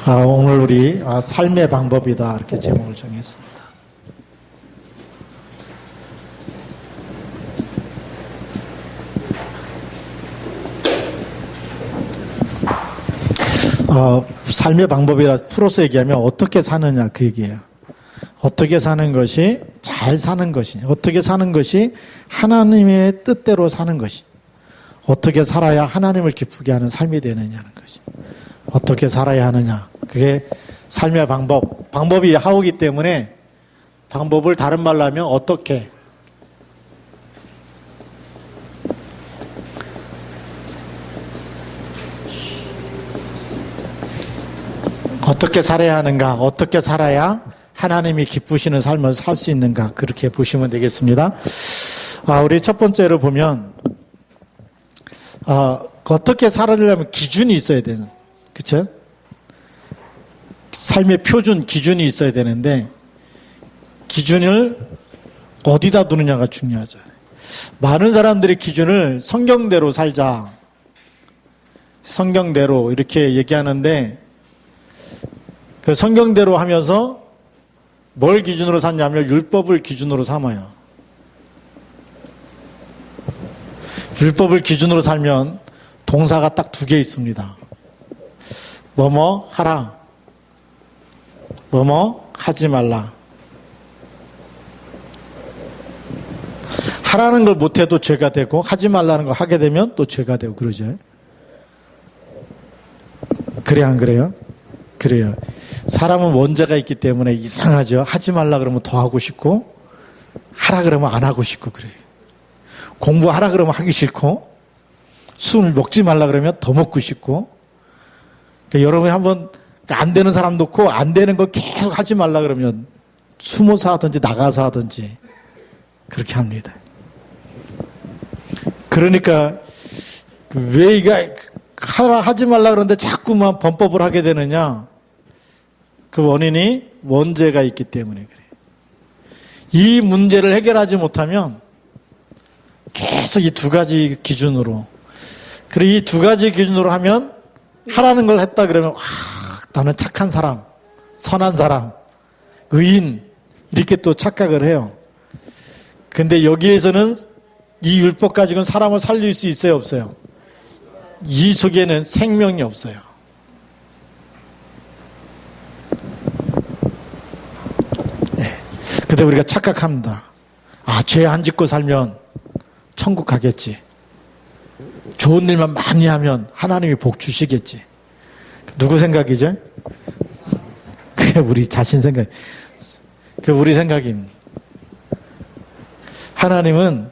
오늘 우리 삶의 방법이다 이렇게 제목을 정했습니다. 삶의 방법이라 풀어서 얘기하면 어떻게 사느냐 그 얘기예요. 어떻게 사는 것이 잘 사는 것이, 어떻게 사는 것이 하나님의 뜻대로 사는 것이, 어떻게 살아야 하나님을 기쁘게 하는 삶이 되느냐는 것이, 어떻게 살아야 하느냐, 그게 삶의 방법. 방법이 하우기 때문에 방법을 다른 말로 하면 어떻게 살아야 하는가, 어떻게 살아야 하나님이 기쁘시는 삶을 살 수 있는가, 그렇게 보시면 되겠습니다. 우리 첫 번째로 보면 어떻게 살아려면 기준이 있어야 되는, 그렇죠? 삶의 표준 기준이 있어야 되는데 기준을 어디다 두느냐가 중요하죠. 많은 사람들이 기준을 성경대로 살자, 성경대로 이렇게 얘기하는데 그 성경대로 하면서 뭘 기준으로 삼냐면 율법을 기준으로 삼아요. 율법을 기준으로 살면 동사가 딱 두 개 있습니다. 뭐뭐 하라, 뭐뭐 하지 말라. 하라는 걸 못해도 죄가 되고 하지 말라는 걸 하게 되면 또 죄가 되고 그러죠. 그래 안 그래요? 그래요. 사람은 원죄가 있기 때문에 이상하죠. 하지 말라 그러면 더 하고 싶고 하라 그러면 안 하고 싶고 그래요. 공부하라 그러면 하기 싫고 술 먹지 말라 그러면 더 먹고 싶고. 그러니까 여러분이 한번 안 되는 사람 놓고 안 되는 걸 계속 하지 말라 그러면 숨어서 하든지 나가서 하든지 그렇게 합니다. 그러니까 왜 이게 하라 하지 말라 그러는데 자꾸만 범법을 하게 되느냐? 그 원인이 원죄가 있기 때문에 그래요. 이 문제를 해결하지 못하면 계속 이 두 가지 기준으로, 그리고 이 두 가지 기준으로 하면 하라는 걸 했다 그러면 나는 착한 사람, 선한 사람, 의인 이렇게 또 착각을 해요. 근데 여기에서는 이 율법 가지고는 사람을 살릴 수 있어요, 없어요? 이 속에는 생명이 없어요. 근데 우리가 착각합니다. 죄 안 짓고 살면 천국 가겠지. 좋은 일만 많이 하면 하나님이 복 주시겠지. 누구 생각이죠? 그게 우리 자신 생각. 그게 우리 생각입니다. 하나님은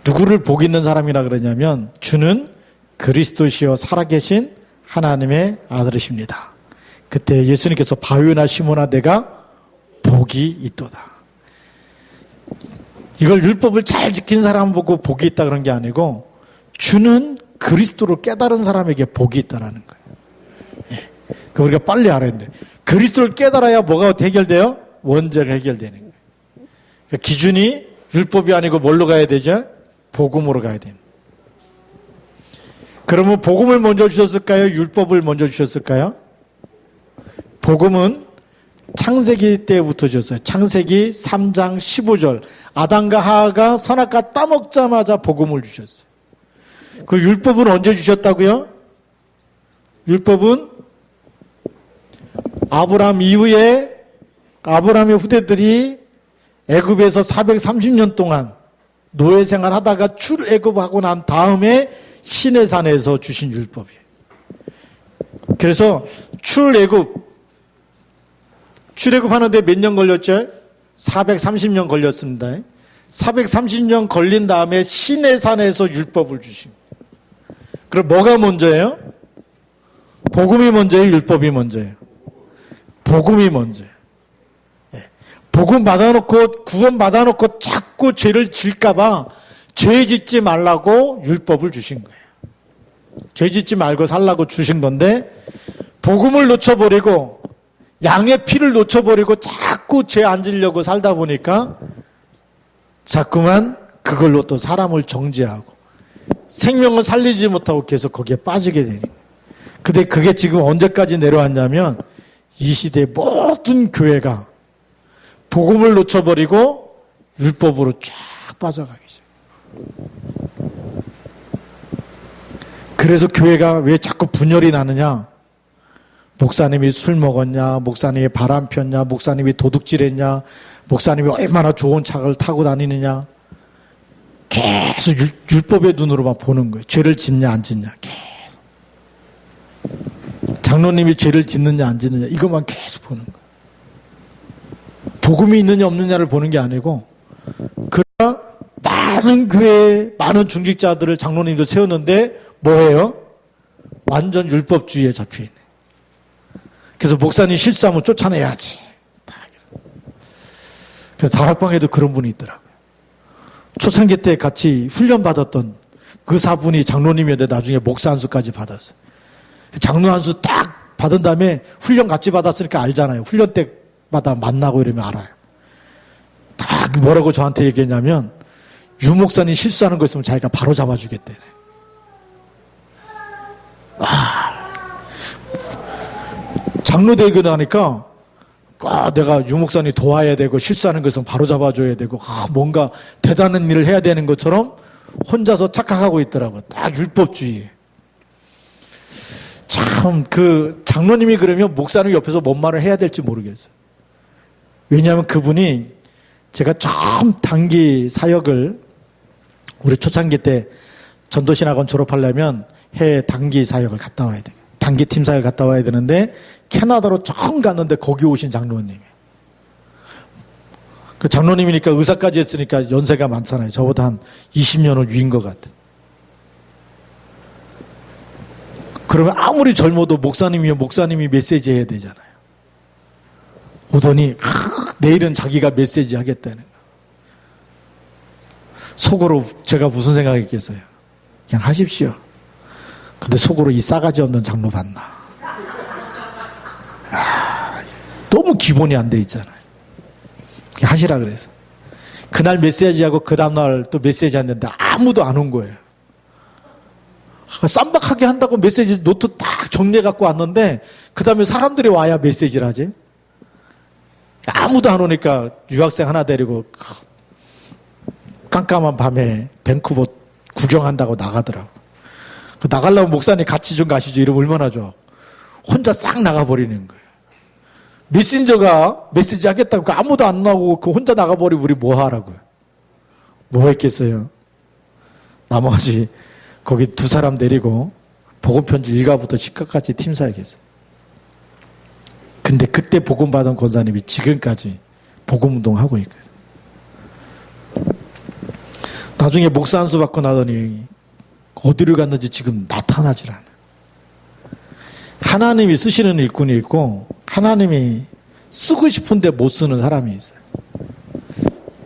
누구를 복 있는 사람이라 그러냐면 주는 그리스도시요 살아계신 하나님의 아들이십니다. 그때 예수님께서 바위나 시몬아 내가 복이 있도다. 이걸 율법을 잘 지킨 사람 보고 복이 있다 그런 게 아니고 주는 그리스도를 깨달은 사람에게 복이 있다라는 거예요. 그 우리가 빨리 알아야 되는데 그리스도를 깨달아야 뭐가 해결돼요? 원죄가 해결되는 거예요. 그러니까 기준이 율법이 아니고 뭘로 가야 되죠? 복음으로 가야 됩니다. 그러면 복음을 먼저 주셨을까요? 율법을 먼저 주셨을까요? 복음은 창세기 때부터 줬어요. 창세기 3장 15절. 아담과 하와가 선악과 따먹자마자 복음을 주셨어요. 그 율법은 언제 주셨다고요? 율법은 아브라함 이후에 아브라함의 후대들이 애굽에서 430년 동안 노예 생활 하다가 출애굽하고 난 다음에 시내산에서 주신 율법이에요. 그래서 출애굽하는데 몇 년 걸렸죠? 430년 걸렸습니다. 430년 걸린 다음에 시내산에서 율법을 주신 거예요. 그럼 뭐가 먼저예요? 복음이 먼저예요? 율법이 먼저예요? 복음이 먼저예요. 복음 받아놓고 구원 받아놓고 자꾸 죄를 질까봐 죄 짓지 말라고 율법을 주신 거예요. 죄 짓지 말고 살라고 주신 건데 복음을 놓쳐버리고 양의 피를 놓쳐버리고 자꾸 죄 안 지려고 살다 보니까 자꾸만 그걸로 또 사람을 정죄하고 생명을 살리지 못하고 계속 거기에 빠지게 되는 거예요. 근데 그게 지금 언제까지 내려왔냐면 이 시대의 모든 교회가 복음을 놓쳐버리고 율법으로 쫙 빠져가기 시작해요. 그래서 교회가 왜 자꾸 분열이 나느냐? 목사님이 술 먹었냐? 목사님이 바람 폈냐? 목사님이 도둑질했냐? 목사님이 얼마나 좋은 차를 타고 다니느냐? 계속 율법의 눈으로만 보는 거예요. 죄를 짓냐 안 짓냐 계속. 장로님이 죄를 짓느냐 안 짓느냐 이것만 계속 보는 거예요. 복음이 있느냐 없느냐를 보는 게 아니고, 그러나 많은 교회 많은 중직자들을 장로님도 세웠는데 뭐예요? 완전 율법주의에 잡혀있네. 그래서 목사님 실수하면 쫓아내야지. 그래서 다락방에도 그런 분이 있더라고요. 초창기 때 같이 훈련받았던 의사분이 장로님이었는데 나중에 목사 안수까지 받았어요. 장로 안수 딱 받은 다음에 훈련 같이 받았으니까 알잖아요. 훈련 때마다 만나고 이러면 알아요. 딱 뭐라고 저한테 얘기했냐면, 유 목사님 실수하는 거 있으면 자기가 바로 잡아주겠대. 장로 되고 나니까 내가 유 목사님 도와야 되고 실수하는 것은 바로 잡아줘야 되고 뭔가 대단한 일을 해야 되는 것처럼 혼자서 착각하고 있더라고. 딱 율법주의. 참 그 장로님이 그러면 목사님 옆에서 뭔 말을 해야 될지 모르겠어요. 왜냐하면 그분이 제가 처음 단기 사역을 우리 초창기 때 전도신학원 졸업하려면 해외 단기 사역을 갔다 와야 돼요. 단기 팀 사역을 갔다 와야 되는데 캐나다로 처음 갔는데 거기 오신 장로님이. 그 장로님이니까 의사까지 했으니까 연세가 많잖아요. 저보다 한 20년은 위인 것 같아요. 그러면 아무리 젊어도 목사님이면 목사님이 메시지 해야 되잖아요. 오더니 내일은 자기가 메시지 하겠다는 거예요. 속으로 제가 무슨 생각했겠어요? 그냥 하십시오. 근데 속으로 이 싸가지 없는 장로 봤나? 너무 기본이 안 돼 있잖아요. 하시라 그래서. 그날 메시지하고 그 다음날 또 메시지 했는데 아무도 안 온 거예요. 쌈박하게 한다고 메시지 노트 딱 정리해 갖고 왔는데 그 다음에 사람들이 와야 메시지를 하지. 아무도 안 오니까 유학생 하나 데리고 깜깜한 밤에 밴쿠버 구경한다고 나가더라고. 나가려면 목사님 같이 좀 가시죠. 이러면 얼마나 좋아. 혼자 싹 나가버리는 거예요. 메신저가 메시지 하겠다고 아무도 안 나오고 그 혼자 나가버리고 우리 뭐 하라고요? 뭐 했겠어요? 나머지 거기 두 사람 데리고 복음편지 1가부터 10가까지 팀 사역했어요. 근데 그때 복음받은 권사님이 지금까지 복음운동하고 있거든요. 나중에 목사 안수 받고 나더니 어디로 갔는지 지금 나타나질 않아요. 하나님이 쓰시는 일꾼이 있고 하나님이 쓰고 싶은데 못 쓰는 사람이 있어요.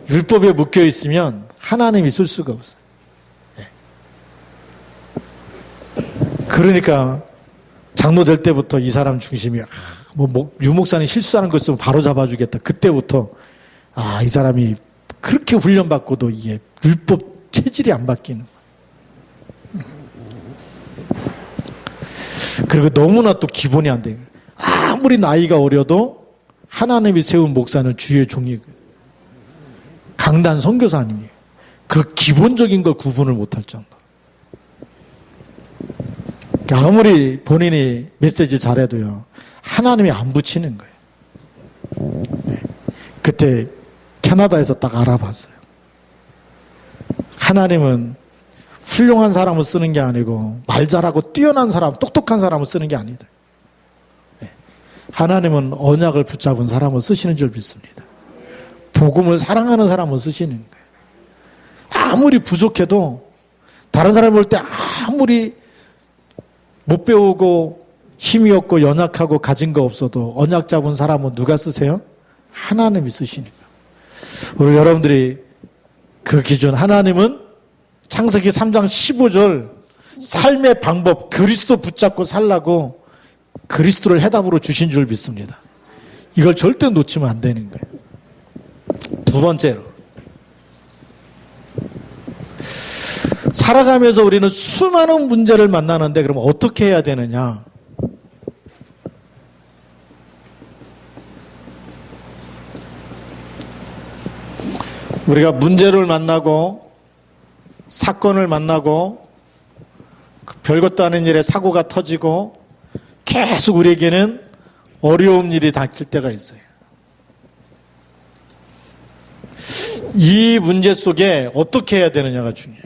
율법에 묶여 있으면 하나님이 쓸 수가 없어요. 그러니까 장로 될 때부터 이 사람 중심이 유목사님 실수하는 거 있으면 바로 잡아주겠다. 그때부터 이 사람이 그렇게 훈련받고도 이게 율법 체질이 안 바뀌는 거예요. 그리고 너무나 또 기본이 안 돼요. 아무리 나이가 어려도 하나님이 세운 목사는 주의 종이거든요. 강단 선교사 아닙니까? 그 기본적인 걸 구분을 못할 정도. 아무리 본인이 메시지 잘해도요, 하나님이 안 붙이는 거예요. 네. 그때 캐나다에서 딱 알아봤어요. 하나님은 훌륭한 사람을 쓰는 게 아니고 말 잘하고 뛰어난 사람, 똑똑한 사람을 쓰는 게 아니다. 네. 하나님은 언약을 붙잡은 사람을 쓰시는 줄 믿습니다. 복음을 사랑하는 사람을 쓰시는 거예요. 아무리 부족해도 다른 사람 볼 때 아무리 못 배우고 힘이 없고 연약하고 가진 거 없어도 언약 잡은 사람은 누가 쓰세요? 하나님이 쓰시는 거예요. 우리 여러분들이 그 기준, 하나님은 창세기 3장 15절 삶의 방법, 그리스도 붙잡고 살라고 그리스도를 해답으로 주신 줄 믿습니다. 이걸 절대 놓치면 안 되는 거예요. 두 번째로, 살아가면서 우리는 수많은 문제를 만나는데 그럼 어떻게 해야 되느냐? 우리가 문제를 만나고 사건을 만나고 별것도 아닌 일에 사고가 터지고 계속 우리에게는 어려운 일이 닥칠 때가 있어요. 이 문제 속에 어떻게 해야 되느냐가 중요해요.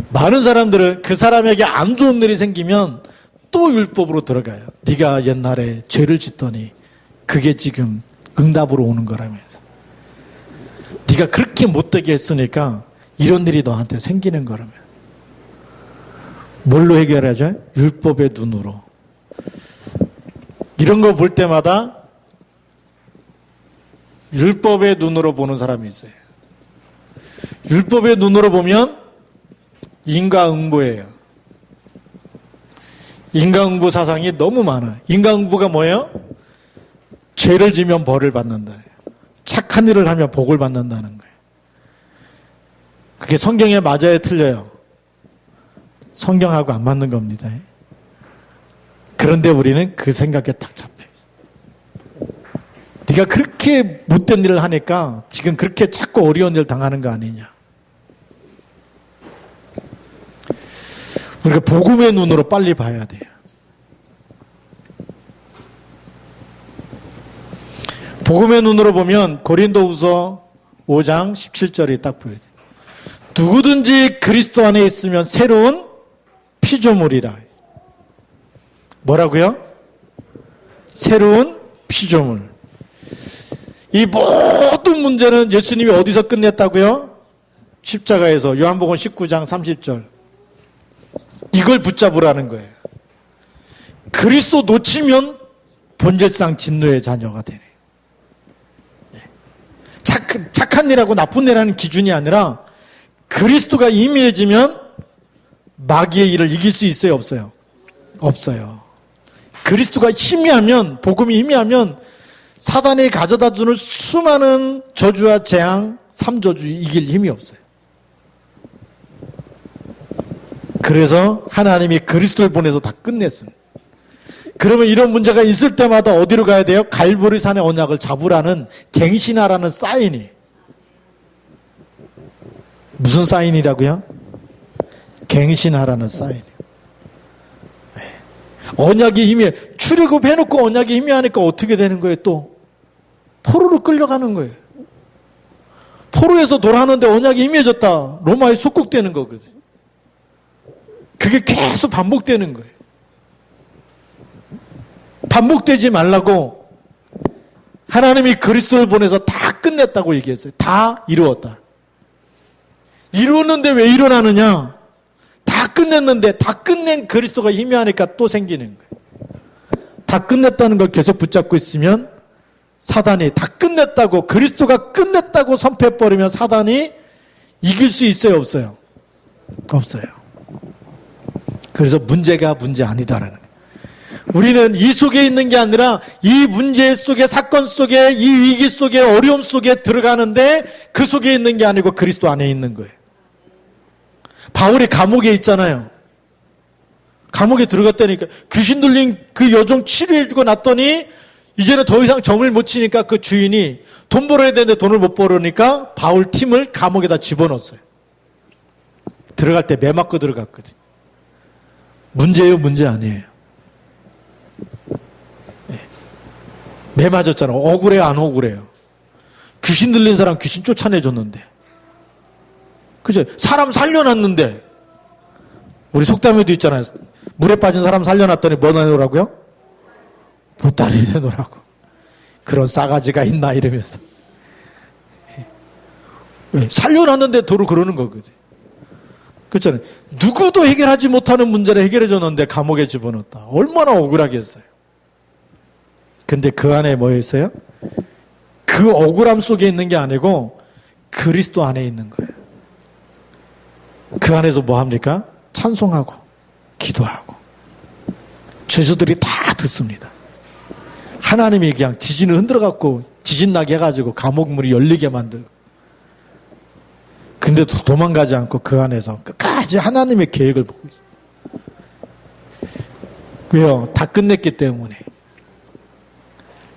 많은 사람들은 그 사람에게 안 좋은 일이 생기면 또 율법으로 들어가요. 네가 옛날에 죄를 짓더니 그게 지금 응답으로 오는 거라면서. 네가 그렇게 못되게 했으니까 이런 일이 너한테 생기는 거라면. 뭘로 해결하죠? 율법의 눈으로. 이런 거 볼 때마다 율법의 눈으로 보는 사람이 있어요. 율법의 눈으로 보면 인과응보예요. 인과응보 사상이 너무 많아요. 인과응보가 뭐예요? 죄를 지면 벌을 받는다. 착한 일을 하면 복을 받는다는 거예요. 그게 성경에 맞아요, 틀려요? 성경하고 안 맞는 겁니다. 그런데 우리는 그 생각에 딱 잡혀요. 네가 그렇게 못된 일을 하니까 지금 그렇게 자꾸 어려운 일 당하는 거 아니냐. 우리가 복음의 눈으로 빨리 봐야 돼요. 복음의 눈으로 보면 고린도후서 5장 17절이 딱 보여요. 누구든지 그리스도 안에 있으면 새로운 피조물이라. 뭐라고요? 새로운 피조물. 이 모든 문제는 예수님이 어디서 끝냈다고요? 십자가에서. 요한복음 19장 30절. 이걸 붙잡으라는 거예요. 그리스도 놓치면 본질상 진노의 자녀가 되네. 착한 일하고 나쁜 일하는 기준이 아니라 그리스도가 희미해지면 마귀의 일을 이길 수 있어요, 없어요? 없어요. 그리스도가 희미하면, 복음이 희미하면 사단이 가져다 주는 수많은 저주와 재앙, 삼저주 이길 힘이 없어요. 그래서 하나님이 그리스도를 보내서 다 끝냈습니다. 그러면 이런 문제가 있을 때마다 어디로 가야 돼요? 갈보리산의 언약을 잡으라는, 갱신하라는 사인이. 무슨 사인이라고요? 갱신하라는 사인. 언약이 힘이, 출애굽해놓고 언약이 희미하니까 어떻게 되는 거예요? 또 포로로 끌려가는 거예요. 포로에서 돌아가는데 언약이 희미해졌다. 로마에 속국되는 거거든요. 그게 계속 반복되는 거예요. 반복되지 말라고 하나님이 그리스도를 보내서 다 끝냈다고 얘기했어요. 다 이루었다. 이루었는데 왜 일어나느냐? 다 끝냈는데 다 끝낸 그리스도가 희미하니까 또 생기는 거예요. 다 끝냈다는 걸 계속 붙잡고 있으면 사단이 다 끝냈다고, 그리스도가 끝냈다고 선포해버리면 사단이 이길 수 있어요, 없어요? 없어요. 그래서 문제가 문제 아니다라는 거예요. 우리는 이 속에 있는 게 아니라 이 문제 속에, 사건 속에, 이 위기 속에, 어려움 속에 들어가는데 그 속에 있는 게 아니고 그리스도 안에 있는 거예요. 바울이 감옥에 있잖아요. 감옥에 들어갔다니까. 귀신 들린 그 여종 치료해주고 났더니 이제는 더 이상 점을 못 치니까 그 주인이 돈 벌어야 되는데 돈을 못 벌으니까 바울 팀을 감옥에다 집어넣었어요. 들어갈 때 매 맞고 들어갔거든. 문제예요, 문제 아니에요? 매 맞았잖아. 억울해요, 안 억울해요? 귀신 들린 사람 귀신 쫓아내줬는데. 그죠? 사람 살려놨는데. 우리 속담에도 있잖아요. 물에 빠진 사람 살려놨더니 뭐 내놓으라고요? 보따리 내놓으라고. 그런 싸가지가 있나 이러면서. 왜? 살려놨는데 도로 그러는 거거든. 그렇잖아요. 누구도 해결하지 못하는 문제를 해결해줬는데 감옥에 집어넣었다. 얼마나 억울하겠어요. 근데 그 안에 뭐였어요? 그 억울함 속에 있는 게 아니고 그리스도 안에 있는 거예요. 그 안에서 뭐 합니까? 찬송하고 기도하고 죄수들이 다 듣습니다. 하나님이 그냥 지진을 흔들어갖고 지진 나게 해가지고 감옥문이 열리게 만들고, 근데도 도망가지 않고 그 안에서 끝까지 하나님의 계획을 보고 있어요. 왜요? 다 끝냈기 때문에.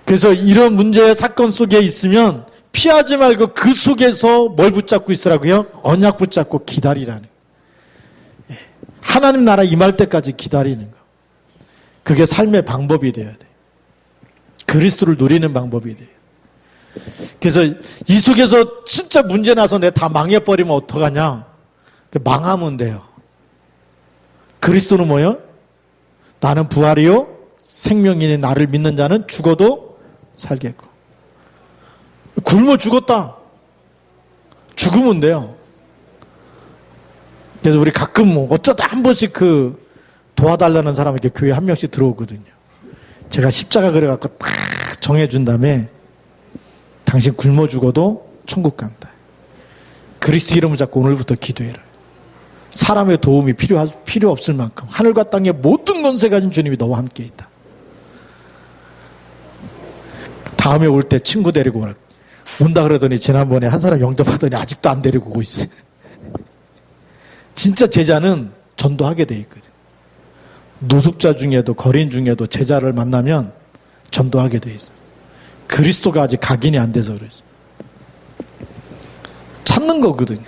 그래서 이런 문제의 사건 속에 있으면 피하지 말고 그 속에서 뭘 붙잡고 있으라고요? 언약 붙잡고 기다리라는 거예요. 하나님 나라 임할 때까지 기다리는 거. 그게 삶의 방법이 되어야 돼요. 그리스도를 누리는 방법이 돼요. 그래서 이 속에서 진짜 문제 나서 내가 다 망해버리면 어떡하냐? 망하면 돼요. 그리스도는 뭐예요? 나는 부활이요 생명이니 나를 믿는 자는 죽어도 살겠고. 굶어 죽었다. 죽으면 돼요. 그래서 우리 가끔 어쩌다 한 번씩 도와달라는 사람 이렇게 교회 한 명씩 들어오거든요. 제가 십자가 그려갖고 딱 정해준 다음에 당신 굶어 죽어도 천국 간다. 그리스도 이름을 잡고 오늘부터 기도해라. 사람의 도움이 필요 없을 만큼 하늘과 땅의 모든 권세 가진 주님이 너와 함께 있다. 다음에 올 때 친구 데리고 오라. 온다 그러더니 지난번에 한 사람 영접하더니 아직도 안 데리고 오고 있어요. 진짜 제자는 전도하게 돼 있거든. 노숙자 중에도 거린 중에도 제자를 만나면 전도하게 돼 있어요. 그리스도가 아직 각인이 안 돼서 그러죠. 찾는 거거든요.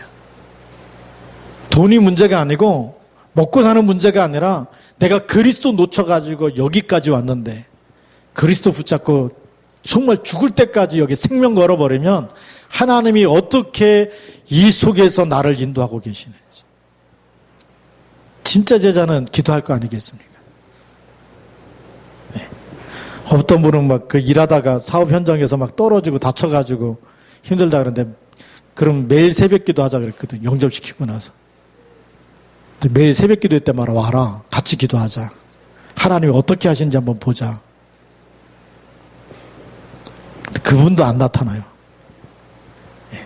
돈이 문제가 아니고 먹고 사는 문제가 아니라 내가 그리스도 놓쳐가지고 여기까지 왔는데 그리스도 붙잡고 정말 죽을 때까지 여기 생명 걸어버리면 하나님이 어떻게 이 속에서 나를 인도하고 계시는지. 진짜 제자는 기도할 거 아니겠습니까? 네. 어떤 분은 막 일하다가 사업 현장에서 막 떨어지고 다쳐가지고 힘들다 그러는데 그럼 매일 새벽 기도 하자 그랬거든. 영접시키고 나서. 매일 새벽 기도할 때마다 와라. 같이 기도하자. 하나님이 어떻게 하시는지 한번 보자. 그분도 안 나타나요. 예.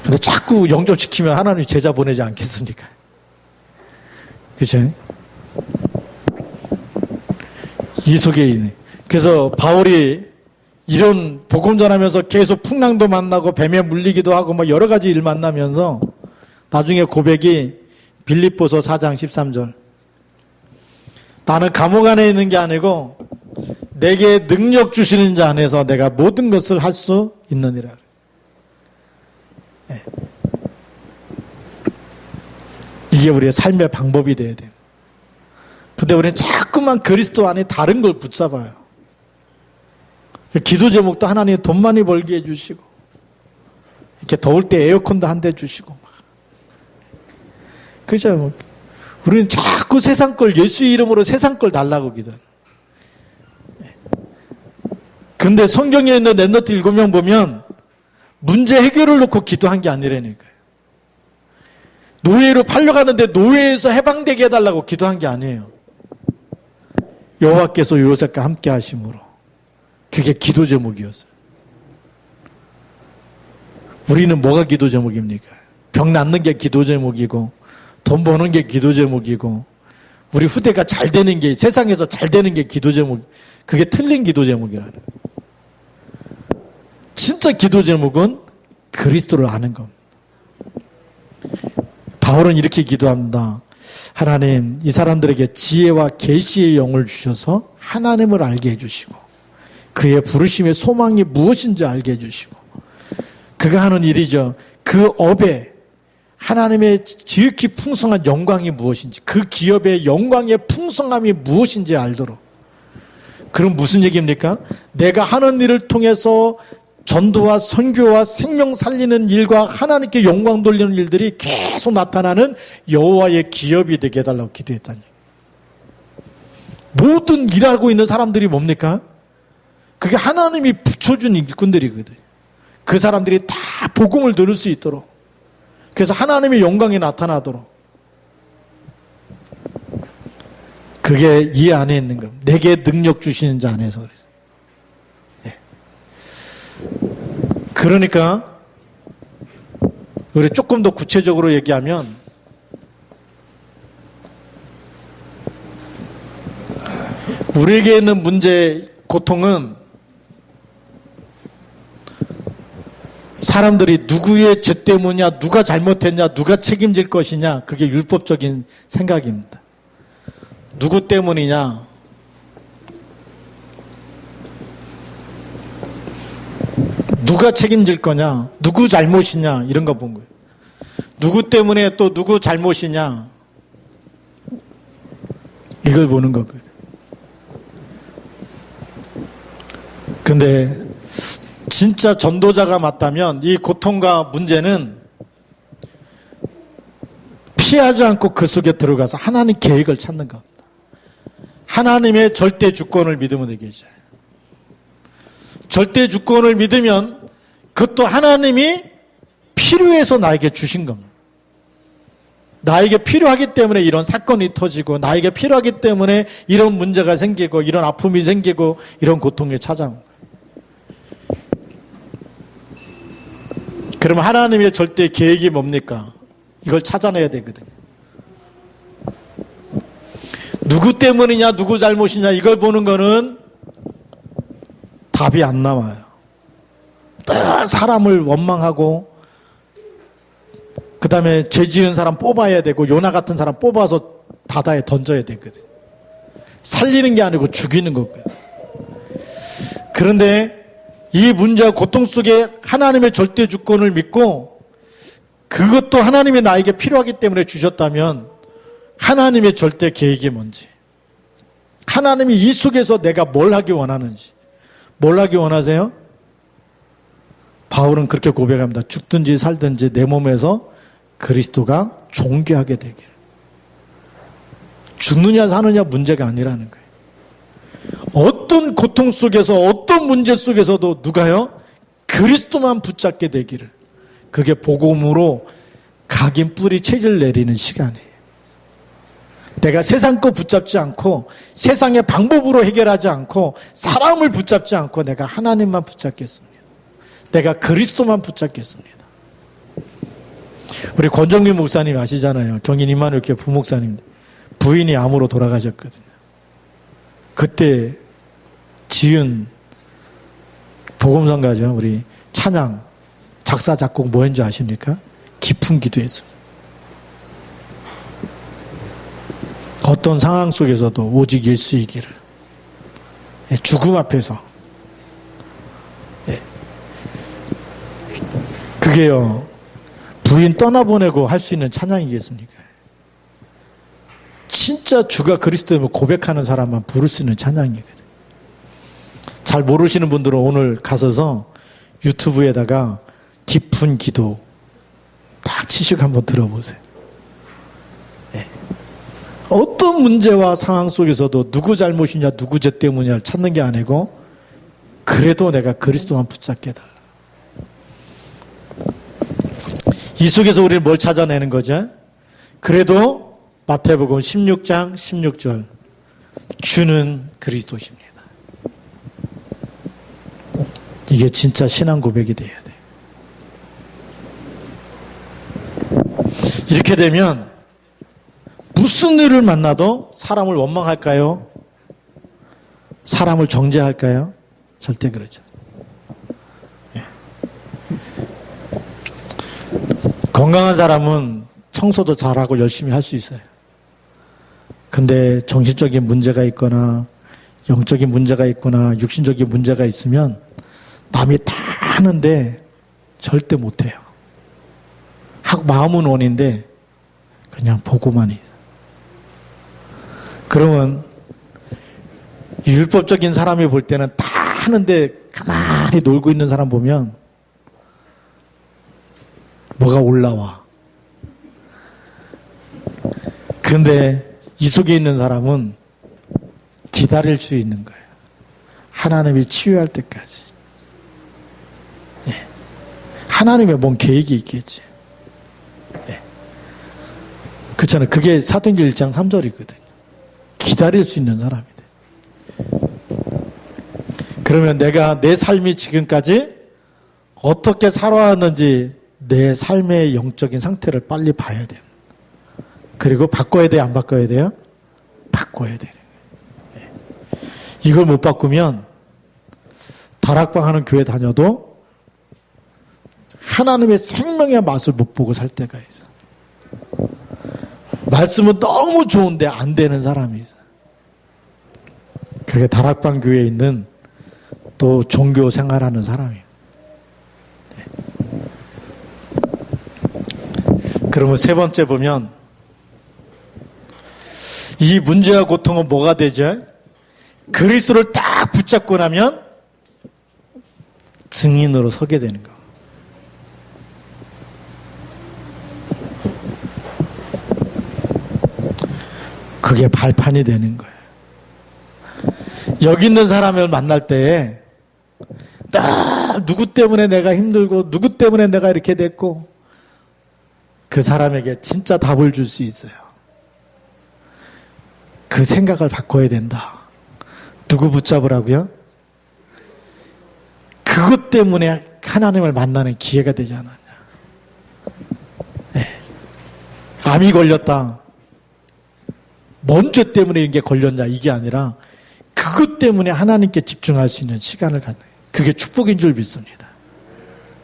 근데 자꾸 영접시키면 하나님이 제자 보내지 않겠습니까? 그렇죠? 이 속에 있네. 그래서 바울이 이런 복음 전하면서 계속 풍랑도 만나고 뱀에 물리기도 하고 뭐 여러 가지 일 만나면서 나중에 고백이 빌립보서 4장 13절. 나는 감옥 안에 있는 게 아니고 내게 능력 주시는 자 안에서 내가 모든 것을 할 수 있느니라. 네. 이게 우리의 삶의 방법이 돼야 돼요. 근데 우리는 자꾸만 그리스도 안에 다른 걸 붙잡아요. 기도 제목도 하나님 돈 많이 벌게 해주시고 이렇게 더울 때 에어컨도 한 대 주시고 그죠? 우리는 자꾸 세상 걸 예수 이름으로 세상 걸 달라고 기도해요. 근데 성경에 있는 랩런트 7명 보면 문제 해결을 놓고 기도한 게 아니라니까요. 노예로 팔려가는데 노예에서 해방되게 해달라고 기도한 게 아니에요. 여호와께서 요셉과 함께 하심으로. 그게 기도 제목이었어요. 우리는 뭐가 기도 제목입니까? 병 낫는 게 기도 제목이고 돈 버는 게 기도 제목이고 우리 후대가 잘 되는 게 세상에서 잘 되는 게 기도 제목. 그게 틀린 기도 제목이라는 거예요. 진짜 기도 제목은 그리스도를 아는 겁니다. 바울은 이렇게 기도합니다. 하나님, 이 사람들에게 지혜와 계시의 영을 주셔서 하나님을 알게 해주시고 그의 부르심의 소망이 무엇인지 알게 해주시고 그가 하는 일이죠. 그 업에 하나님의 지극히 풍성한 영광이 무엇인지 그 기업의 영광의 풍성함이 무엇인지 알도록. 그럼 무슨 얘기입니까? 내가 하는 일을 통해서 전도와 선교와 생명 살리는 일과 하나님께 영광 돌리는 일들이 계속 나타나는 여호와의 기업이 되게 해달라고 기도했다니. 모든 일하고 있는 사람들이 뭡니까? 그게 하나님이 붙여준 일꾼들이거든. 그 사람들이 다 복음을 들을 수 있도록. 그래서 하나님의 영광이 나타나도록. 그게 이 안에 있는 것. 내게 능력 주시는 자 안에서 그래서. 그러니까 우리 조금 더 구체적으로 얘기하면 우리에게 있는 문제, 고통은 사람들이 누구의 죄 때문이냐, 누가 잘못했냐, 누가 책임질 것이냐, 그게 율법적인 생각입니다. 누구 때문이냐? 누가 책임질 거냐, 누구 잘못이냐, 이런 거 본 거예요. 누구 때문에 또 누구 잘못이냐, 이걸 보는 거거든. 근데 진짜 전도자가 맞다면 이 고통과 문제는 피하지 않고 그 속에 들어가서 하나님 계획을 찾는 겁니다. 하나님의 절대 주권을 믿으면 되겠죠. 절대 주권을 믿으면 그것도 하나님이 필요해서 나에게 주신 겁니다. 나에게 필요하기 때문에 이런 사건이 터지고, 나에게 필요하기 때문에 이런 문제가 생기고, 이런 아픔이 생기고, 이런 고통이 찾아온 거예요. 그러면 하나님의 절대 계획이 뭡니까? 이걸 찾아내야 되거든요. 누구 때문이냐, 누구 잘못이냐, 이걸 보는 거는 답이 안 나와요. 늘 사람을 원망하고, 그 다음에 죄 지은 사람 뽑아야 되고, 요나 같은 사람 뽑아서 바다에 던져야 되거든요. 살리는 게 아니고 죽이는 거고요. 그런데 이 문제와 고통 속에 하나님의 절대 주권을 믿고, 그것도 하나님이 나에게 필요하기 때문에 주셨다면 하나님의 절대 계획이 뭔지, 하나님이 이 속에서 내가 뭘 하기 원하는지, 뭘 하기 원하세요? 바울은 그렇게 고백합니다. 죽든지 살든지 내 몸에서 그리스도가 존귀하게 되기를. 죽느냐 사느냐 문제가 아니라는 거예요. 어떤 고통 속에서, 어떤 문제 속에서도 누가요? 그리스도만 붙잡게 되기를. 그게 복음으로 각인 뿌리 체질 내리는 시간이에요. 내가 세상 거 붙잡지 않고, 세상의 방법으로 해결하지 않고, 사람을 붙잡지 않고 내가 하나님만 붙잡겠습니다. 내가 그리스도만 붙잡겠습니다. 우리 권정민 목사님 아시잖아요. 경인 임마누엘교회 부목사님. 부인이 암으로 돌아가셨거든요. 그때 지은 복음성가죠. 우리 찬양 작사 작곡 뭐였는지 아십니까? 깊은 기도했습니다. 어떤 상황 속에서도 오직 예수이기를. 죽음 앞에서. 그게요, 부인 떠나보내고 할 수 있는 찬양이겠습니까? 진짜 주가 그리스도임을 고백하는 사람만 부를 수 있는 찬양이거든요. 잘 모르시는 분들은 오늘 가셔서 유튜브에다가 깊은 기도 딱 치시고 한번 들어보세요. 네. 어떤 문제와 상황 속에서도 누구 잘못이냐, 누구 죄 때문이냐를 찾는 게 아니고, 그래도 내가 그리스도만 붙잡게 해달라. 이 속에서 우리는 뭘 찾아내는 거죠? 그래도 마태복음 16장 16절, 주는 그리스도십니다. 이게 진짜 신앙 고백이 돼야 돼요. 이렇게 되면 무슨 일을 만나도 사람을 원망할까요? 사람을 정죄할까요? 절대 그러죠. 건강한 사람은 청소도 잘하고 열심히 할 수 있어요. 근데 정신적인 문제가 있거나 영적인 문제가 있거나 육신적인 문제가 있으면 남이 다 하는데 절대 못해요. 마음은 원인데 그냥 보고만 있어요. 그러면 율법적인 사람이 볼 때는 다 하는데 가만히 놀고 있는 사람 보면 뭐가 올라와. 근데 이 속에 있는 사람은 기다릴 수 있는 거예요. 하나님이 치유할 때까지. 예. 하나님의 뭔 계획이 있겠지. 예. 그렇잖아요. 그게 사도행전 1장 3절이거든요. 기다릴 수 있는 사람이 돼. 그러면 내가 내 삶이 지금까지 어떻게 살아왔는지 내 삶의 영적인 상태를 빨리 봐야 돼요. 그리고 바꿔야 돼요? 안 바꿔야 돼요? 바꿔야 돼요. 이걸 못 바꾸면 다락방 하는 교회 다녀도 하나님의 생명의 맛을 못 보고 살 때가 있어. 말씀은 너무 좋은데 안 되는 사람이 있어. 그게 다락방 교회에 있는 또 종교 생활하는 사람이에요. 그러면 세 번째 보면 이 문제와 고통은 뭐가 되죠? 그리스도를 딱 붙잡고 나면 증인으로 서게 되는 거. 그게 발판이 되는 거예요. 여기 있는 사람을 만날 때에 누구 때문에 내가 힘들고 누구 때문에 내가 이렇게 됐고 그 사람에게 진짜 답을 줄 수 있어요. 그 생각을 바꿔야 된다. 누구 붙잡으라고요? 그것 때문에 하나님을 만나는 기회가 되지 않았냐. 네. 암이 걸렸다. 뭔 죄 때문에 이게 걸렸냐 이게 아니라 그것 때문에 하나님께 집중할 수 있는 시간을 갖는 거예요. 그게 축복인 줄 믿습니다.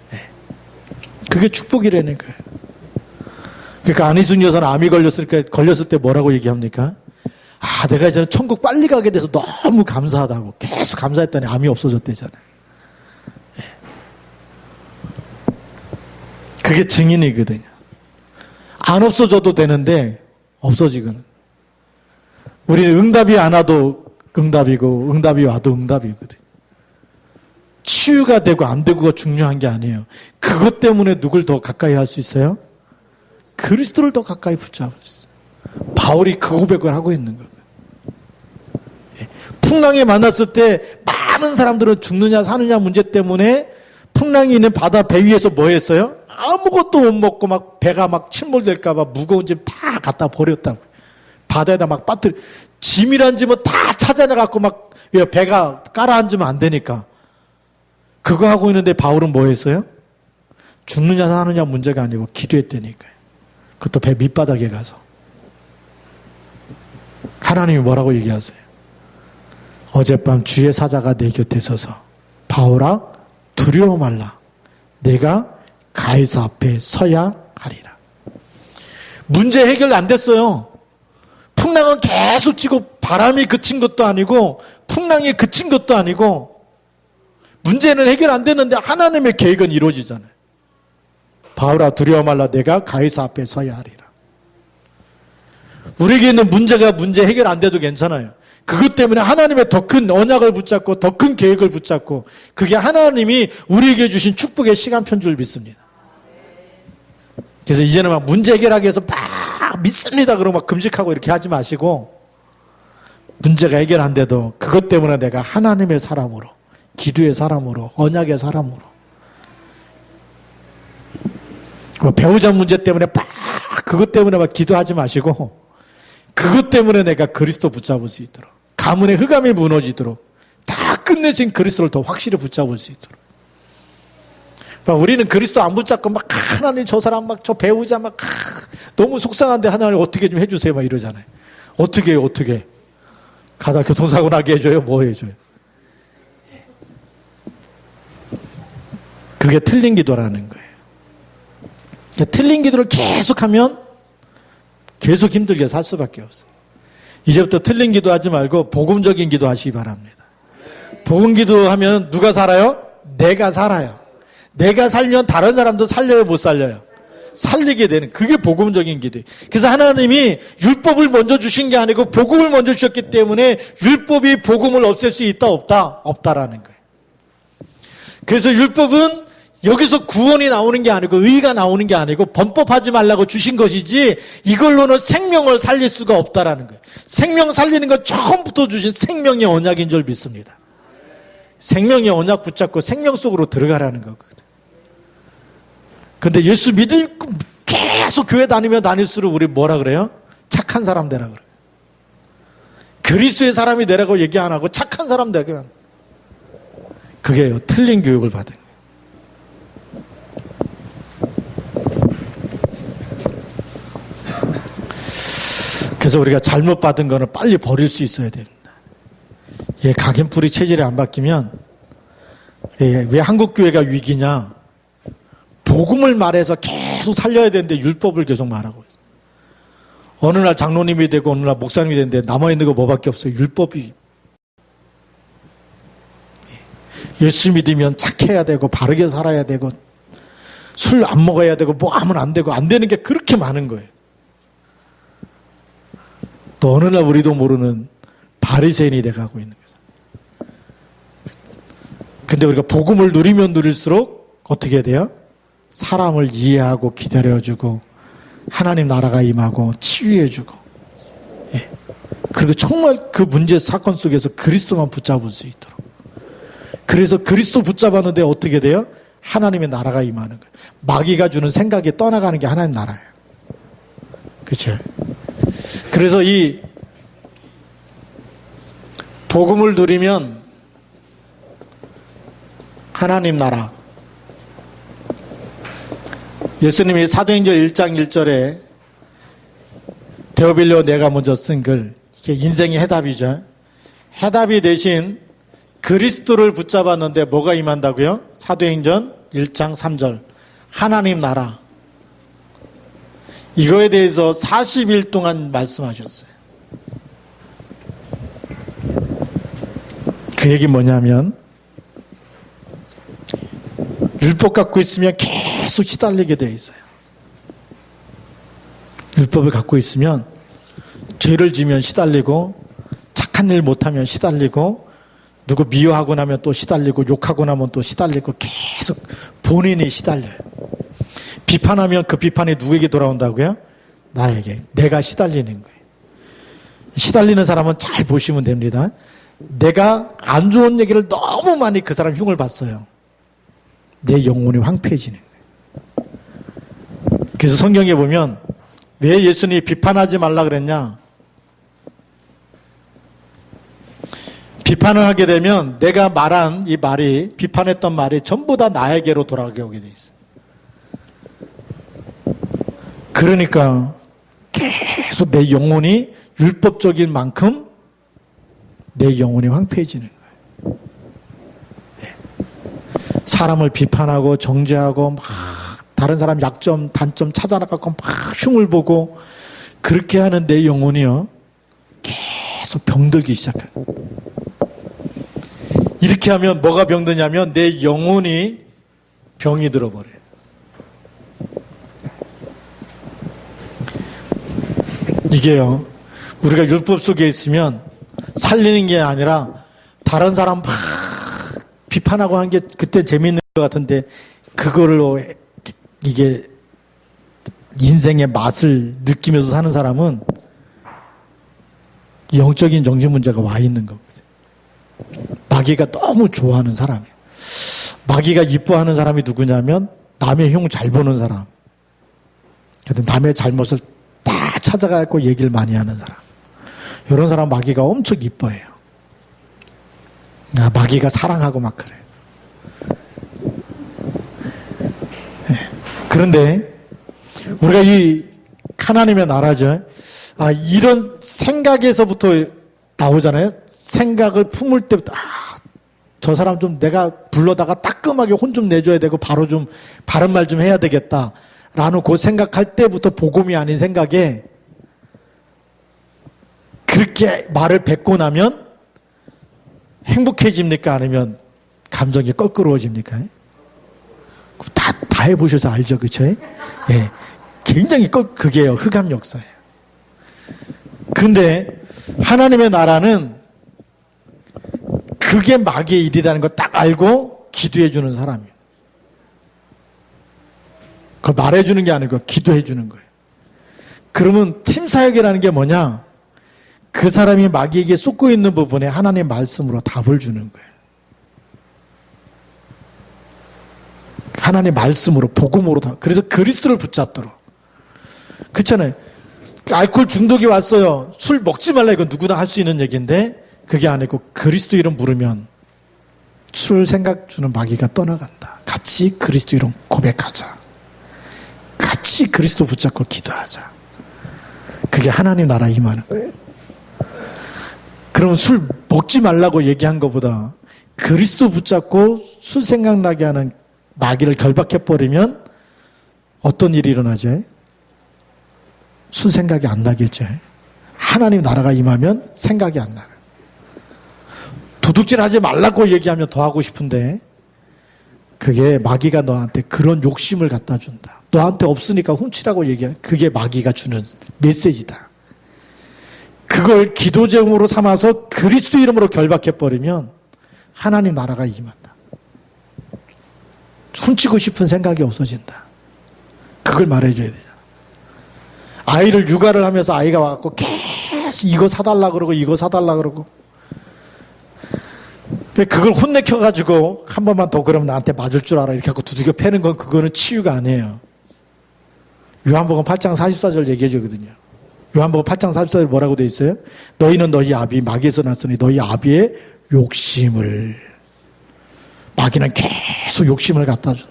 네. 그게 축복이라는 거예요. 그러니까 안희순 여사는 암이 걸렸을 때 뭐라고 얘기합니까? 내가 이제는 천국 빨리 가게 돼서 너무 감사하다고 계속 감사했더니 암이 없어졌대잖아요. 네. 그게 증인이거든요. 안 없어져도 되는데 없어지거든. 우리는 응답이 안 와도 응답이고 응답이 와도 응답이거든. 치유가 되고 안 되고가 중요한 게 아니에요. 그것 때문에 누굴 더 가까이 할 수 있어요? 그리스도를 더 가까이 붙잡을 수 있어요. 바울이 그 고백을 하고 있는 거예요. 풍랑에 만났을 때 많은 사람들은 죽느냐 사느냐 문제 때문에 풍랑이 있는 바다 배 위에서 뭐 했어요? 아무것도 못 먹고 막 배가 막 침몰될까 봐 무거운 짐 다 갖다 버렸다고. 바다에다 막 빠뜨려. 짐이란 짐은 다 찾아내갖고 막 배가 깔아앉으면 안 되니까. 그거 하고 있는데 바울은 뭐 했어요? 죽느냐 사느냐 문제가 아니고 기도했다니까요. 그것도 배 밑바닥에 가서. 하나님이 뭐라고 얘기하세요? 어젯밤 주의 사자가 내 곁에 서서 바울아 두려워 말라. 내가 가이사 앞에 서야 하리라. 문제 해결 안 됐어요. 풍랑은 계속 치고 바람이 그친 것도 아니고 풍랑이 그친 것도 아니고 문제는 해결 안 됐는데 하나님의 계획은 이루어지잖아요. 바울아 두려워 말라. 내가 가이사 앞에 서야 하리라. 우리에게 있는 문제가 문제 해결 안 돼도 괜찮아요. 그것 때문에 하나님의 더 큰 언약을 붙잡고 더 큰 계획을 붙잡고 그게 하나님이 우리에게 주신 축복의 시간표인 줄 믿습니다. 그래서 이제는 막 문제 해결하기 위해서 막 믿습니다 그러고 막 금식하고 이렇게 하지 마시고 문제가 해결 안 돼도 그것 때문에 내가 하나님의 사람으로 기도의 사람으로 언약의 사람으로 배우자 문제 때문에 막 그것 때문에 막 기도하지 마시고 그것 때문에 내가 그리스도 붙잡을 수 있도록 가문의 흑암이 무너지도록 다 끝내신 그리스도를 더 확실히 붙잡을 수 있도록 우리는 그리스도 안 붙잡고 막 하나님 저 사람 막 저 배우자 막 너무 속상한데 하나님 어떻게 좀 해주세요 막 이러잖아요. 어떻게 해요 어떻게 가다 교통사고 나게 해줘요 뭐 해줘요. 그게 틀린 기도라는 거예요. 틀린 기도를 계속하면 계속 힘들게 살 수밖에 없어요. 이제부터 틀린 기도하지 말고 복음적인 기도 하시기 바랍니다. 복음 기도하면 누가 살아요? 내가 살아요. 내가 살면 다른 사람도 살려요 못 살려요? 살리게 되는 그게 복음적인 기도예요. 그래서 하나님이 율법을 먼저 주신 게 아니고 복음을 먼저 주셨기 때문에 율법이 복음을 없앨 수 있다 없다? 없다라는 거예요. 그래서 율법은 여기서 구원이 나오는 게 아니고 의가 나오는 게 아니고 범법하지 말라고 주신 것이지 이걸로는 생명을 살릴 수가 없다라는 거예요. 생명 살리는 건 처음부터 주신 생명의 언약인 줄 믿습니다. 생명의 언약 붙잡고 생명 속으로 들어가라는 거거든. 근데 예수 믿고 계속 교회 다니면 다닐수록 우리 뭐라 그래요? 착한 사람 되라 그래요. 그리스도의 사람이 되라고 얘기 안 하고 착한 사람 되라. 그게요. 틀린 교육을 받은 거예요. 그래서 우리가 잘못 받은 거는 빨리 버릴 수 있어야 됩니다. 각인뿌리 체질이 안 바뀌면 왜 한국교회가 위기냐? 복음을 말해서 계속 살려야 되는데 율법을 계속 말하고 있어요. 어느 날 장로님이 되고 어느 날 목사님이 되는데 남아있는 거 뭐밖에 없어요. 율법이. 예수 믿으면 착해야 되고 바르게 살아야 되고 술 안 먹어야 되고 뭐 하면 안 되고 안 되는 게 그렇게 많은 거예요. 또 어느 날 우리도 모르는 바리새인이 돼가고 있는 거예요. 근데 우리가 복음을 누리면 누릴수록 어떻게 돼요? 사람을 이해하고 기다려주고 하나님 나라가 임하고 치유해주고, 예. 그리고 정말 그 문제 사건 속에서 그리스도만 붙잡을 수 있도록. 그래서 그리스도 붙잡았는데 어떻게 돼요? 하나님의 나라가 임하는 거예요. 마귀가 주는 생각이 떠나가는 게 하나님 나라예요. 그렇죠? 그래서 이 복음을 누리면 하나님 나라, 예수님이 사도행전 1장 1절에 데오빌로 내가 먼저 쓴 글, 이게 인생의 해답이죠. 해답이 대신 그리스도를 붙잡았는데 뭐가 임한다고요? 사도행전 1장 3절 하나님 나라, 이거에 대해서 40일 동안 말씀하셨어요. 그 얘기 뭐냐면 율법 갖고 있으면 계속 시달리게 돼 있어요. 율법을 갖고 있으면 죄를 지면 시달리고, 착한 일 못하면 시달리고, 누구 미워하고 나면 또 시달리고, 욕하고 나면 또 시달리고, 계속 본인이 시달려요. 비판하면 그 비판이 누구에게 돌아온다고요? 나에게. 내가 시달리는 거예요. 시달리는 사람은 잘 보시면 됩니다. 내가 안 좋은 얘기를 너무 많이 그 사람 흉을 봤어요. 내 영혼이 황폐해지는 거예요. 그래서 성경에 보면 왜 예수님이 비판하지 말라 그랬냐? 비판을 하게 되면 내가 말한 이 말이, 비판했던 말이 전부 다 나에게로 돌아가게 오게 돼 있어요. 그러니까 계속 내 영혼이 율법적인 만큼 내 영혼이 황폐해지는 거예요. 네. 사람을 비판하고 정죄하고 막 다른 사람 약점, 단점 찾아나가고 막 흉을 보고 그렇게 하는 내 영혼이요, 계속 병들기 시작해요. 이렇게 하면 뭐가 병드냐면 내 영혼이 병이 들어버려요. 이게요, 우리가 율법 속에 있으면 살리는 게 아니라 다른 사람 막 비판하고 하는 게 그때 재밌는 것 같은데, 그거를 이게 인생의 맛을 느끼면서 사는 사람은 영적인 정신 문제가 와 있는 거거든요. 마귀가 너무 좋아하는 사람이에요. 마귀가 이뻐하는 사람이 누구냐면 남의 흉 잘 보는 사람, 남의 잘못을 다 찾아가고 얘기를 많이 하는 사람, 이런 사람 마귀가 엄청 이뻐해요. 마귀가 사랑하고 막 그래요. 그런데 우리가 이 하나님의 나라죠, 이런 생각에서부터 나오잖아요. 생각을 품을 때부터 저 사람 좀 내가 불러다가 따끔하게 혼 좀 내줘야 되고 바로 좀 바른 말 좀 해야 되겠다 라는 그 생각할 때부터 복음이 아닌 생각에, 그렇게 말을 뱉고 나면 행복해집니까? 아니면 감정이 거꾸로워집니까? 다 해보셔서 알죠, 그쵸? 예. 굉장히 그게요, 흑암 역사예요. 근데 하나님의 나라는 그게 마귀의 일이라는 걸 딱 알고 기도해 주는 사람이에요. 그걸 말해 주는 게 아니고 기도해 주는 거예요. 그러면 팀 사역이라는 게 뭐냐? 그 사람이 마귀에게 쏟고 있는 부분에 하나님의 말씀으로 답을 주는 거예요. 하나님의 말씀으로, 복음으로 다. 그래서 그리스도를 붙잡도록. 그렇잖아요. 알코올 중독이 왔어요. 술 먹지 말라, 이건 누구나 할 수 있는 얘기인데 그게 아니고 그리스도 이름 부르면 술 생각 주는 마귀가 떠나간다. 같이 그리스도 이름 고백하자. 같이 그리스도 붙잡고 기도하자. 그게 하나님 나라 임하는 거예요. 그러면 술 먹지 말라고 얘기한 것보다 그리스도 붙잡고 술 생각나게 하는 마귀를 결박해버리면 어떤 일이 일어나죠? 술 생각이 안 나겠죠. 하나님 나라가 임하면 생각이 안 나요. 도둑질 하지 말라고 얘기하면 더 하고 싶은데 그게 마귀가 너한테 그런 욕심을 갖다 준다. 너한테 없으니까 훔치라고 얘기하는 그게 마귀가 주는 메시지다. 그걸 기도 제목으로 삼아서 그리스도 이름으로 결박해버리면 하나님 나라가 임한다. 훔치고 싶은 생각이 없어진다. 그걸 말해줘야 돼요. 아이를 육아를 하면서 아이가 와갖고 계속 이거 사달라 그러고 이거 사달라 그러고 그걸 혼내켜가지고 한 번만 더 그러면 나한테 맞을 줄 알아 이렇게 하고 두들겨 패는 건 그거는 치유가 아니에요. 요한복음 8장 44절 얘기해 주거든요. 요한복음 8장 44절 뭐라고 돼 있어요? 너희는 너희 아비 마귀에서 났으니 너희 아비의 욕심을 마귀는 계속 욕심을 갖다 준.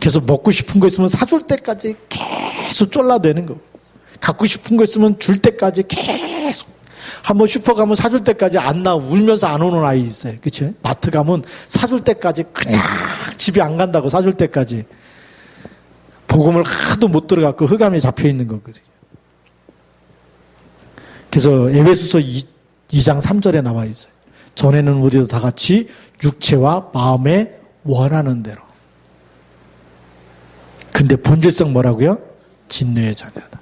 계속 먹고 싶은 거 있으면 사줄 때까지 계속 쫄라대는 거. 갖고 싶은 거 있으면 줄 때까지 계속. 한번 슈퍼 가면 사줄 때까지 안 나와 울면서 안 오는 아이 있어요. 그치? 마트 가면 사줄 때까지 그냥 집에 안 간다고 사줄 때까지. 복음을 하도 못 들어갖고 흑암에 잡혀 있는 거거든요. 그래서 에베소서 2장 3절에 나와 있어요. 전에는 우리도 다 같이 육체와 마음에 원하는 대로. 근데 본질성 뭐라고요? 진노의 자녀다.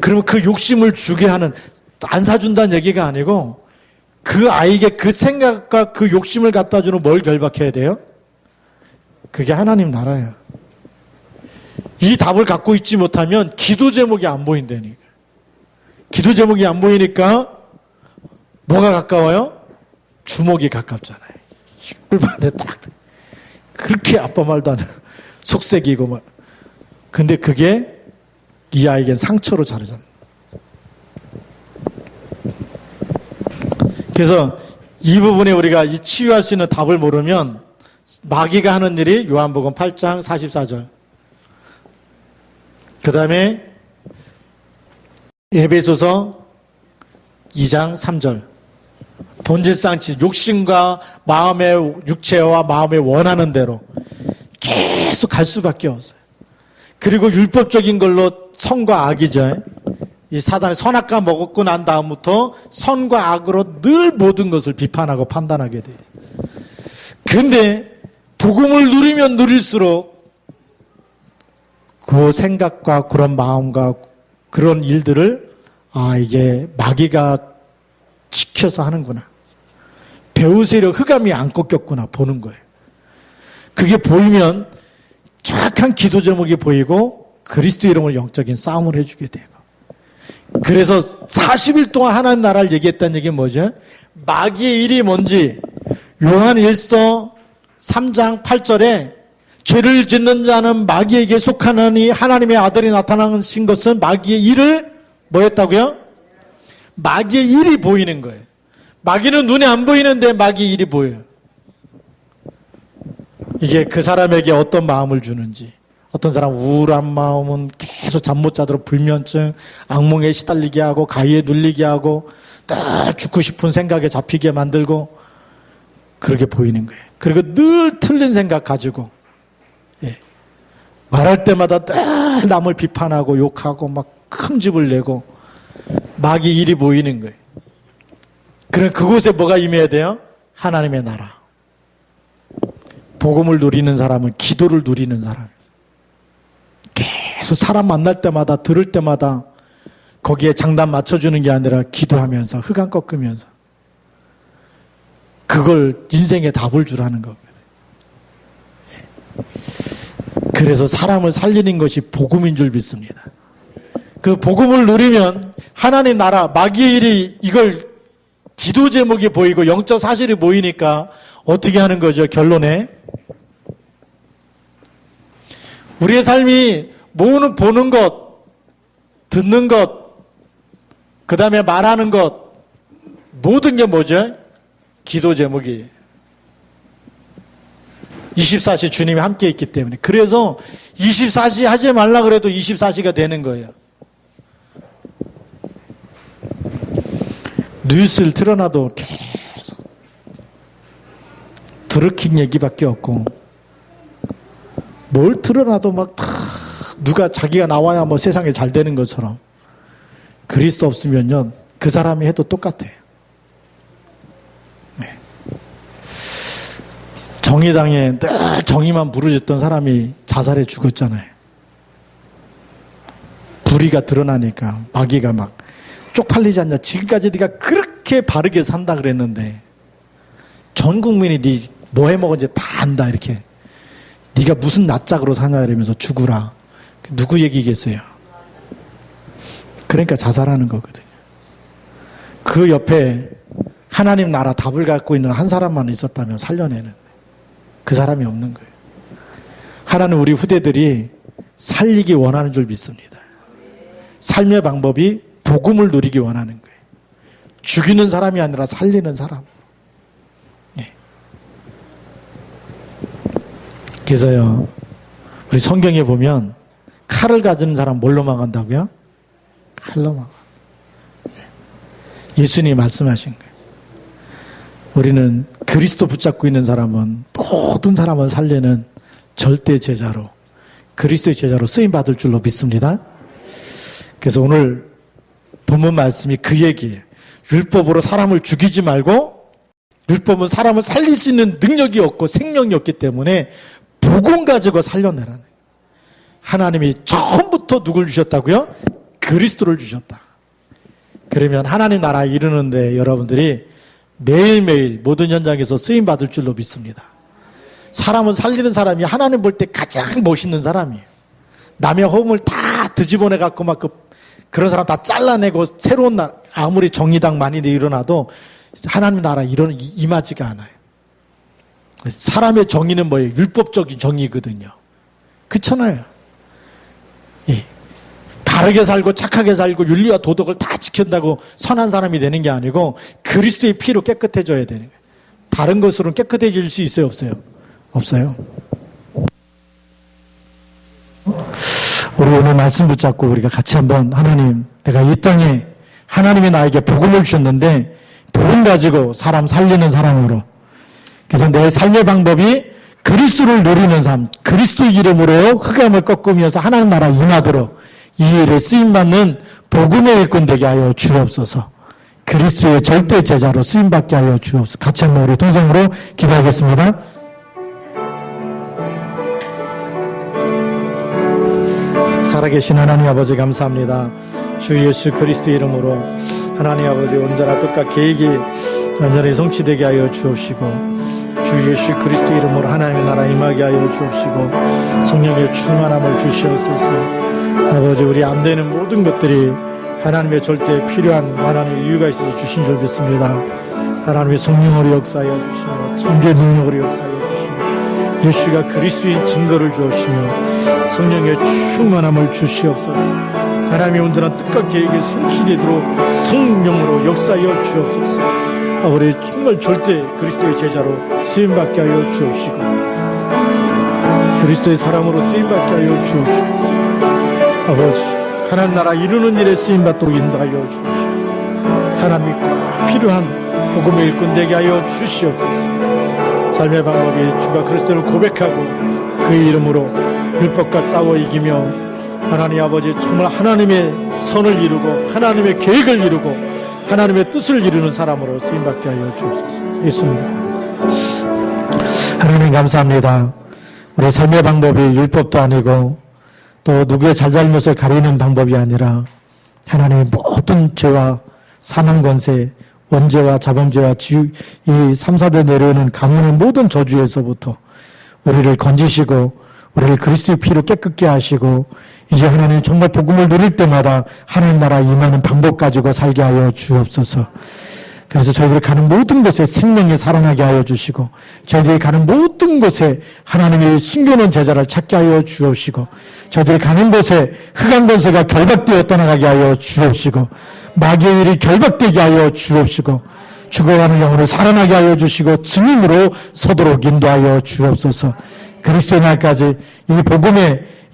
그러면 그 욕심을 주게 하는, 안 사준다는 얘기가 아니고 그 아이에게 그 생각과 그 욕심을 갖다 주는 뭘 결박해야 돼요? 그게 하나님 나라예요. 이 답을 갖고 있지 못하면 기도 제목이 안 보인다니까. 기도 제목이 안 보이니까 뭐가 가까워요? 주먹이 가깝잖아요. 꿀반에 딱 그렇게 아빠 말도 안 해요. 속색이고 막. 근데 그게 이 아이에겐 상처로 자르잖아요. 그래서 이 부분에 우리가 이 치유할 수 있는 답을 모르면 마귀가 하는 일이 요한복음 8장 44절. 그 다음에 에베소서 2장 3절. 본질상 욕심과 마음의 육체와 마음의 원하는 대로 계속 갈 수밖에 없어요. 그리고 율법적인 걸로 선과 악이죠. 이 사단이 선악과 먹었고 난 다음부터 선과 악으로 늘 모든 것을 비판하고 판단하게 돼요. 근데 복음을 누리면 누릴수록 그 생각과 그런 마음과 그런 일들을 이게 마귀가 지켜서 하는구나. 배우세력 흑암이 안 꺾였구나 보는 거예요. 그게 보이면 정확한 기도 제목이 보이고 그리스도 이름으로 영적인 싸움을 해주게 되고. 그래서 40일 동안 하나님 나라를 얘기했다는 얘기는 뭐죠? 마귀의 일이 뭔지 요한 1서 3장 8절에 죄를 짓는 자는 마귀에게 속하느니 하나님의 아들이 나타나신 것은 마귀의 일을 뭐 했다고요? 마귀의 일이 보이는 거예요. 마귀는 눈에 안 보이는데 마귀의 일이 보여요. 이게 그 사람에게 어떤 마음을 주는지. 어떤 사람 우울한 마음은 계속 잠 못 자도록 불면증, 악몽에 시달리게 하고 가위에 눌리게 하고 늘 죽고 싶은 생각에 잡히게 만들고 그렇게 보이는 거예요. 그리고 늘 틀린 생각 가지고 말할 때마다 늘 남을 비판하고 욕하고 막 흠집을 내고 마귀 일이 보이는 거예요. 그럼 그곳에 뭐가 임해야 돼요? 하나님의 나라. 복음을 누리는 사람은 기도를 누리는 사람. 계속 사람 만날 때마다 들을 때마다 거기에 장단 맞춰주는 게 아니라 기도하면서 흑암 꺾으면서 그걸 인생의 답을 주라는 거거든요. 그래서 사람을 살리는 것이 복음인 줄 믿습니다. 그 복음을 누리면 하나님 나라, 마귀의 일이 이걸 기도 제목이 보이고 영적 사실이 보이니까 어떻게 하는 거죠? 결론에 우리의 삶이 보는 것, 듣는 것, 그 다음에 말하는 것 모든 게 뭐죠? 기도 제목이에요. 24시 주님이 함께 있기 때문에. 그래서 24시 하지 말라 그래도 24시가 되는 거예요. 뉴스를 틀어놔도 계속 드루킹 얘기밖에 없고 뭘 틀어놔도 막 누가 자기가 나와야 뭐 세상에 잘 되는 것처럼 그리스도 없으면요 그 사람이 해도 똑같아요. 네. 정의당에 늘 정의만 부르짖던 사람이 자살해 죽었잖아요. 불의가 드러나니까 마귀가 막 쪽팔리지 않냐. 지금까지 네가 그렇게 바르게 산다 그랬는데 전 국민이 네 뭐 해먹은지 다 안다 이렇게. 네가 무슨 낯짝으로 사냐 이러면서 죽으라. 누구 얘기겠어요? 그러니까 자살하는 거거든요. 그 옆에 하나님 나라 답을 갖고 있는 한 사람만 있었다면 살려내는, 그 사람이 없는 거예요. 하나는 우리 후대들이 살리기 원하는 줄 믿습니다. 삶의 방법이 복음을 누리기 원하는 거예요. 죽이는 사람이 아니라 살리는 사람. 예. 그래서요, 우리 성경에 보면 칼을 가진 사람 뭘로 망한다고요? 칼로 망한. 예수님이 말씀하신 거예요. 우리는 그리스도 붙잡고 있는 사람은 모든 사람을 살리는 절대 제자로, 그리스도의 제자로 쓰임받을 줄로 믿습니다. 그래서 오늘 본문 말씀이 그 얘기예요. 율법으로 사람을 죽이지 말고, 율법은 사람을 살릴 수 있는 능력이 없고 생명이 없기 때문에 복음 가지고 살려내라는. 하나님이 처음부터 누굴 주셨다고요? 그리스도를 주셨다. 그러면 하나님 나라에 이르는데 여러분들이 매일매일 모든 현장에서 쓰임받을 줄로 믿습니다. 사람은 살리는 사람이 하나님 볼 때 가장 멋있는 사람이에요. 남의 허물을 다 뒤집어내 갖고 막 그런 사람 다 잘라내고 새로운 나라, 아무리 정의당 많이 일어나도 하나님 나라 임하지가 않아요. 사람의 정의는 뭐예요? 율법적인 정의거든요. 그렇잖아요. 예. 바르게 살고 착하게 살고 윤리와 도덕을 다 지킨다고 선한 사람이 되는 게 아니고 그리스도의 피로 깨끗해져야 되는 거예요. 다른 것으로는 깨끗해질 수 있어요? 없어요? 없어요. 우리 오늘 말씀 붙잡고 우리가 같이 한번, 하나님, 내가 이 땅에 하나님이 나에게 복음을 주셨는데 복음 가지고 사람 살리는 사람으로, 그래서 내 삶의 방법이 그리스도를 누리는 삶, 그리스도 이름으로 흑암을 꺾으면서 하나님 나라 임하도록 이 일에 쓰임받는 복음의 일꾼 되게 하여 주옵소서. 그리스도의 절대 제자로 쓰임받게 하여 주옵소서. 같이 한번 우리 동성으로 기도하겠습니다. 살아계신 하나님 아버지 감사합니다. 주 예수 그리스도 이름으로 하나님 아버지 온전한 뜻과 계획이 완전히 성취되게 하여 주옵시고, 주 예수 그리스도 이름으로 하나님의 나라 임하게 하여 주옵시고, 성령의 충만함을 주시옵소서. 아버지, 우리 안 되는 모든 것들이 하나님의 절대 필요한 하나님의 이유가 있어서 주신 줄 믿습니다. 하나님의 성령으로 역사하여 주시며 창조의 능력으로 역사하여 주시며 예수가 그리스도인 증거를 주옵시며 성령의 충만함을 주시옵소서. 하나님의 온전한 뜻과 계획이 성취되도록 성령으로 역사하여 주옵소서. 우리 정말 절대 그리스도의 제자로 쓰임받게 하여 주옵시고, 그리스도의 사람으로 쓰임받게 하여 주옵시고, 아버지, 하나님 나라 이루는 일에 쓰임받도록 인도하여 주옵시고, 하나님이 꼭 필요한 복음의 일꾼 되게 하여 주시옵소서. 삶의 방법이 주가 그리스도를 고백하고 그 이름으로 율법과 싸워 이기며 하나님 아버지 정말 하나님의 선을 이루고 하나님의 계획을 이루고 하나님의 뜻을 이루는 사람으로 쓰임받게 하여 주옵소서. 예수님, 하나님 감사합니다. 우리 삶의 방법이 율법도 아니고 또 누구의 잘잘못을 가리는 방법이 아니라 하나님의 모든 죄와 사망 권세, 원죄와 자범죄와 이 3,4대 내려오는 가문의 모든 저주에서부터 우리를 건지시고 우리를 그리스도의 피로 깨끗게 하시고 이제 하나님 정말 복음을 누릴 때마다 하나님 나라 임하는 방법 가지고 살게 하여 주옵소서. 그래서 저희들이 가는 모든 곳에 생명이 살아나게 하여 주시고 저희들이 가는 모든 곳에 하나님의 숨겨놓은 제자를 찾게 하여 주옵시고 저희들이 가는 곳에 흑암 권세가 결박되어 떠나가게 하여 주옵시고 마귀의 일이 결박되게 하여 주옵시고 죽어가는 영혼을 살아나게 하여 주시고 증인으로 서도록 인도하여 주옵소서. 그리스도의 날까지 이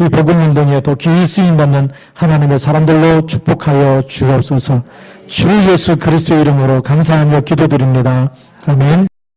복음 운동에 더 귀히 쓰임받는 하나님의 사람들로 축복하여 주옵소서. 주 예수 그리스도의 이름으로 감사하며 기도드립니다. 아멘.